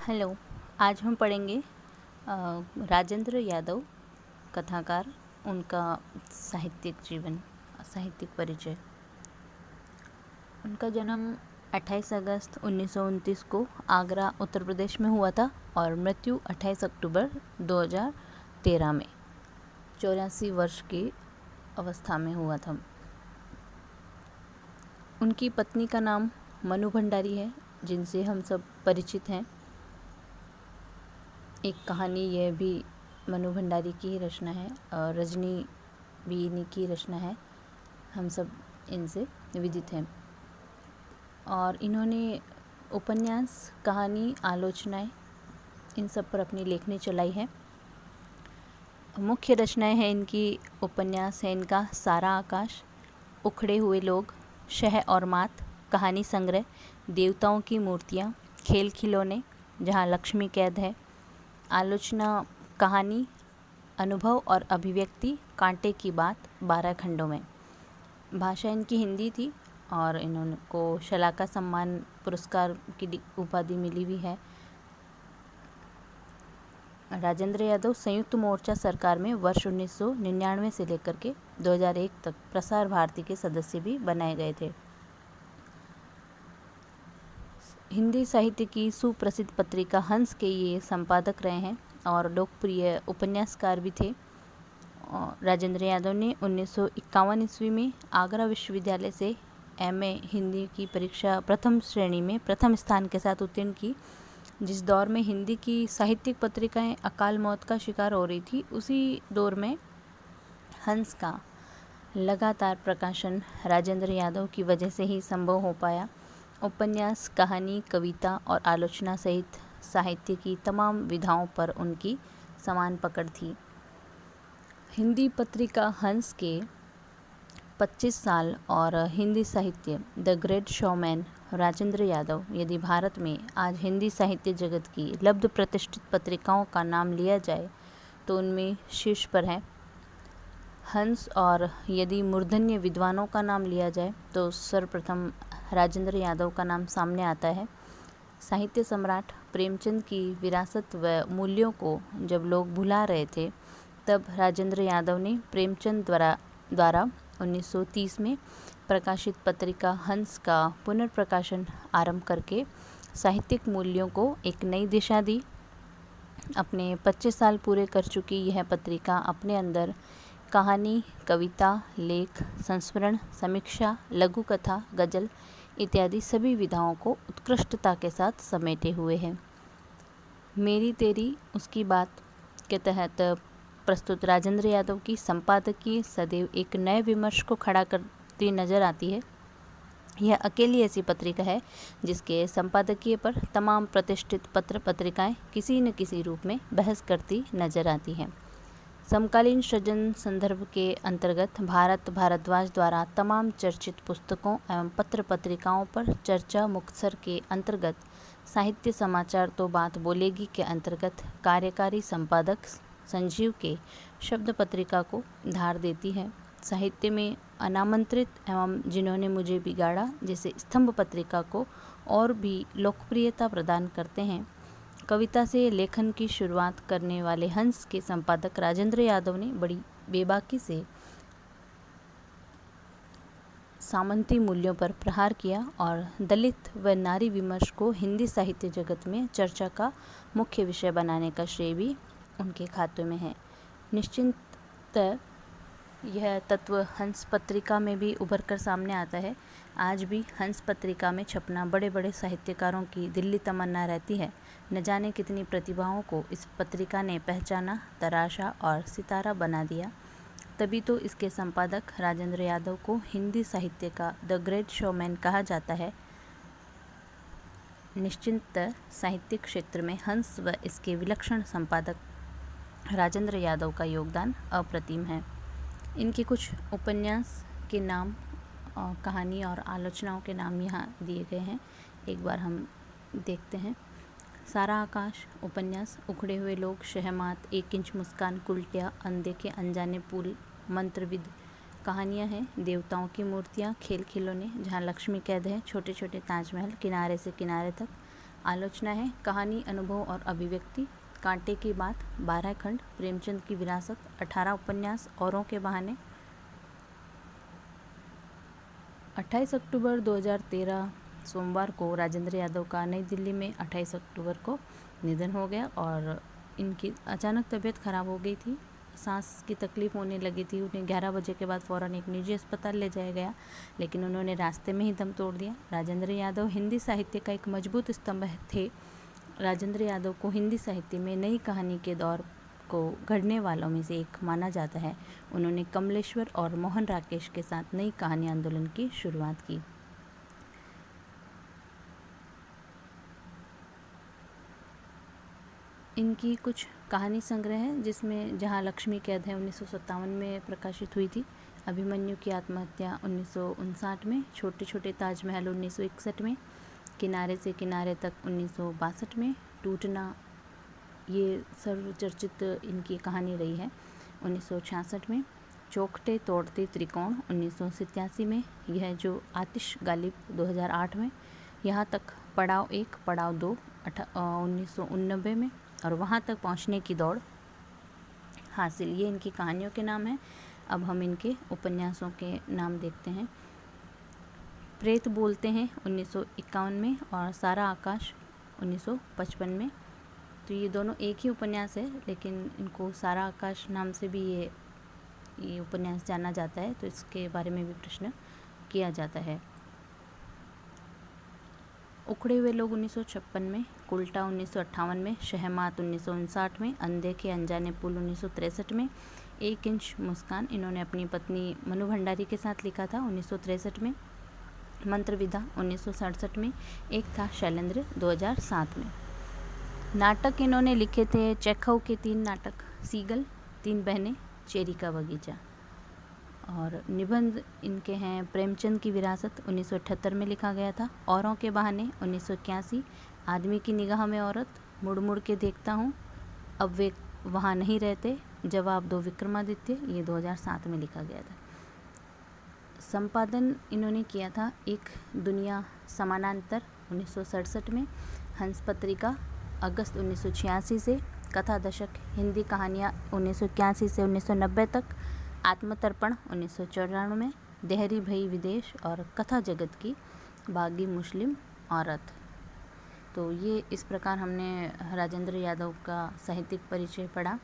Hello. आज हम पढ़ेंगे राजेंद्र यादव कथाकार, उनका साहित्यिक जीवन, साहित्यिक परिचय। उनका जन्म 28 अगस्त 1929 को आगरा उत्तर प्रदेश में हुआ था और मृत्यु 28 अक्टूबर 2013 में 84 वर्ष की अवस्था में हुआ था। उनकी पत्नी का नाम मनु भंडारी है, जिनसे हम सब परिचित हैं। एक कहानी यह भी मनु भंडारी की ही रचना है और रजनी भी इन्हीं की रचना है। हम सब इनसे विदित हैं और इन्होंने उपन्यास, कहानी, आलोचनाएं, इन सब पर अपनी लेखनी चलाई है। मुख्य रचनाएं हैं इनकी। उपन्यास है इनका सारा आकाश, उखड़े हुए लोग, शह और मात, कहानी संग्रह, देवताओं की मूर्तियाँ, खेल खिलौने, जहाँ लक्ष्मी कैद है, आलोचना कहानी, अनुभव और अभिव्यक्ति, कांटे की बात, 12 खंडों में। भाषा इनकी हिंदी थी और इन्होंने को शलाका सम्मान पुरस्कार की उपाधि मिली भी है। राजेंद्र यादव संयुक्त मोर्चा सरकार में वर्ष 1999 से लेकर के 2001 तक प्रसार भारती के सदस्य भी बनाए गए थे। हिंदी साहित्य की सुप्रसिद्ध पत्रिका हंस के ये संपादक रहे हैं और लोकप्रिय उपन्यासकार भी थे। राजेंद्र यादव ने 1951 ईस्वी में आगरा विश्वविद्यालय से एमए हिंदी की परीक्षा प्रथम श्रेणी में प्रथम स्थान के साथ उत्तीर्ण की। जिस दौर में हिंदी की साहित्यिक पत्रिकाएं अकाल मौत का शिकार हो रही थी, उसी दौर में हंस का लगातार प्रकाशन राजेंद्र यादव की वजह से ही संभव हो पाया। उपन्यास, कहानी, कविता और आलोचना सहित साहित्य की तमाम विधाओं पर उनकी समान पकड़ थी। हिंदी पत्रिका हंस के 25 साल और हिंदी साहित्य the great showman Rajendra Yadav यदि भारत में आज हिंदी साहित्य जगत की लब्ध प्रतिष्ठित पत्रिकाओं का नाम लिया जाए तो उनमें शीर्ष पर है। हंस और यदि मूर्धन्य विद्वानों का नाम लिया जाए तो सर्वप्रथम राजेंद्र यादव का नाम सामने आता है। साहित्य सम्राट प्रेमचंद की विरासत व मूल्यों को जब लोग भुला रहे थे, तब राजेंद्र यादव ने प्रेमचंद द्वारा 1930 में प्रकाशित पत्रिका हंस का पुनर्प्रकाशन आरंभ करके साहित्यिक मूल्यों को एक नई दिशा दी। अपने 25 साल पूरे कर चुकी यह पत्रिका अपने अंदर कहानी, कविता, लेख, संस्मरण, समीक्षा, लघु कथा, गज़ल इत्यादि सभी विधाओं को उत्कृष्टता के साथ समेटे हुए है। मेरी तेरी उसकी बात के तहत प्रस्तुत राजेंद्र यादव की संपादकीय सदैव एक नए विमर्श को खड़ा करती नजर आती है। यह अकेली ऐसी पत्रिका है जिसके संपादकीय पर तमाम प्रतिष्ठित पत्र पत्रिकाएं किसी न किसी रूप में बहस करती नजर आती हैं। समकालीन सृजन संदर्भ के अंतर्गत भारत भारद्वाज द्वारा तमाम चर्चित पुस्तकों एवं पत्र पत्रिकाओं पर चर्चा मुक्तसर के अंतर्गत साहित्य समाचार तो बात बोलेगी के अंतर्गत कार्यकारी संपादक संजीव के शब्द पत्रिका को धार देती है। साहित्य में अनामंत्रित एवं जिन्होंने मुझे बिगाड़ा जैसे स्तंभ पत्रिका को और भी लोकप्रियता प्रदान करते हैं। कविता से लेखन की शुरुआत करने वाले हंस के संपादक राजेंद्र यादव ने बड़ी बेबाकी से सामंती मूल्यों पर प्रहार किया और दलित व नारी विमर्श को हिंदी साहित्य जगत में चर्चा का मुख्य विषय बनाने का श्रेय भी उनके खाते में है। निश्चित यह तत्व हंस पत्रिका में भी उभर कर सामने आता है। आज भी हंस पत्रिका में छपना बड़े बड़े साहित्यकारों की दिल्ली तमन्ना रहती है। न जाने कितनी प्रतिभाओं को इस पत्रिका ने पहचाना, तराशा और सितारा बना दिया। तभी तो इसके संपादक राजेंद्र यादव को हिंदी साहित्य का द ग्रेट शोमैन कहा जाता है। निश्चित साहित्यिक क्षेत्र में हंस व इसके विलक्षण संपादक राजेंद्र यादव का योगदान अप्रतिम है। इनके कुछ उपन्यास के नाम, कहानी और आलोचनाओं के नाम यहाँ दिए गए हैं। एक बार हम देखते हैं। सारा आकाश उपन्यास, उखड़े हुए लोग, शहमात, 1 इंच मुस्कान, कुलटिया, अनदेखे अनजाने पुल, मंत्रविद। कहानियाँ हैं देवताओं की मूर्तियाँ, खेल खिलौने, जहाँ लक्ष्मी कैद है, छोटे छोटे ताजमहल, किनारे से किनारे तक, आलोचना है कहानी, अनुभव और अभिव्यक्ति, कांटे की बात, 12 खंड, प्रेमचंद की विरासत, 18 उपन्यास, औरों के बहाने। 28 अक्टूबर 2013 सोमवार को राजेंद्र यादव का नई दिल्ली में 28 अक्टूबर को निधन हो गया और इनकी अचानक तबीयत खराब हो गई थी, सांस की तकलीफ़ होने लगी थी। उन्हें 11 बजे के बाद फ़ौरन एक निजी अस्पताल ले जाया गया, लेकिन उन्होंने रास्ते में ही दम तोड़ दिया। राजेंद्र यादव हिंदी साहित्य का एक मजबूत स्तंभ थे। राजेंद्र यादव को हिंदी साहित्य में नई कहानी के दौर को गढ़ने वालों में से एक माना जाता है। उन्होंने कमलेश्वर और मोहन राकेश के साथ नई कहानी आंदोलन की शुरुआत की। इनकी कुछ कहानी संग्रह है, जिसमें जहाँ लक्ष्मी कैद है 1957 में प्रकाशित हुई थी, अभिमन्यु की आत्महत्या 1959 में, छोटे छोटे ताजमहल 1961 में, किनारे से किनारे तक 1962 में, टूटना ये सर्वचर्चित इनकी कहानी रही है 1966 में, चौखटे तोड़ते त्रिकोण 1987 में, यह जो आतिश गालिब 2008 में, यहाँ तक पड़ाव 1 पड़ाव 2 1989 में, और वहाँ तक पहुँचने की दौड़ हासिल, ये इनकी कहानियों के नाम हैं। अब हम इनके उपन्यासों के नाम देखते हैं। प्रेत बोलते हैं 1951 में और सारा आकाश 1955 में। तो ये दोनों एक ही उपन्यास है, लेकिन इनको सारा आकाश नाम से भी ये उपन्यास जाना जाता है, तो इसके बारे में भी प्रश्न किया जाता है। उखड़े हुए लोग 1956 में, उल्टा 1958 में, शहमात 1959 में, अनदेखे अनजाने पुल 1963 में, 1 इंच मुस्कान इन्होंने अपनी पत्नी मनु भंडारी के साथ लिखा था 1963 में, मंत्रविधा 1967 में, एक था शैलेंद्र 2007 में। नाटक इन्होंने लिखे थे चेखव के 3 नाटक, सीगल, 3 बहनें, चेरी का बगीचा। और निबंध इनके हैं प्रेमचंद की विरासत 1978 में लिखा गया था, औरों के बहाने 1981, आदमी की निगाह में औरत, मुड़ मुड़ के देखता हूँ, अब वे वहाँ नहीं रहते, जवाब दो विक्रमादित्य, ये 2007 में लिखा गया था। संपादन इन्होंने किया था एक दुनिया समानांतर 1967 में, हंस पत्रिका अगस्त 1986 से, कथा दशक हिंदी कहानियाँ 1981 से 1990 तक, आत्मतर्पण 1994 में, देहरी भई विदेश और कथा जगत की बागी मुस्लिम औरत। तो ये इस प्रकार हमने राजेंद्र यादव का साहित्यिक परिचय पढ़ा।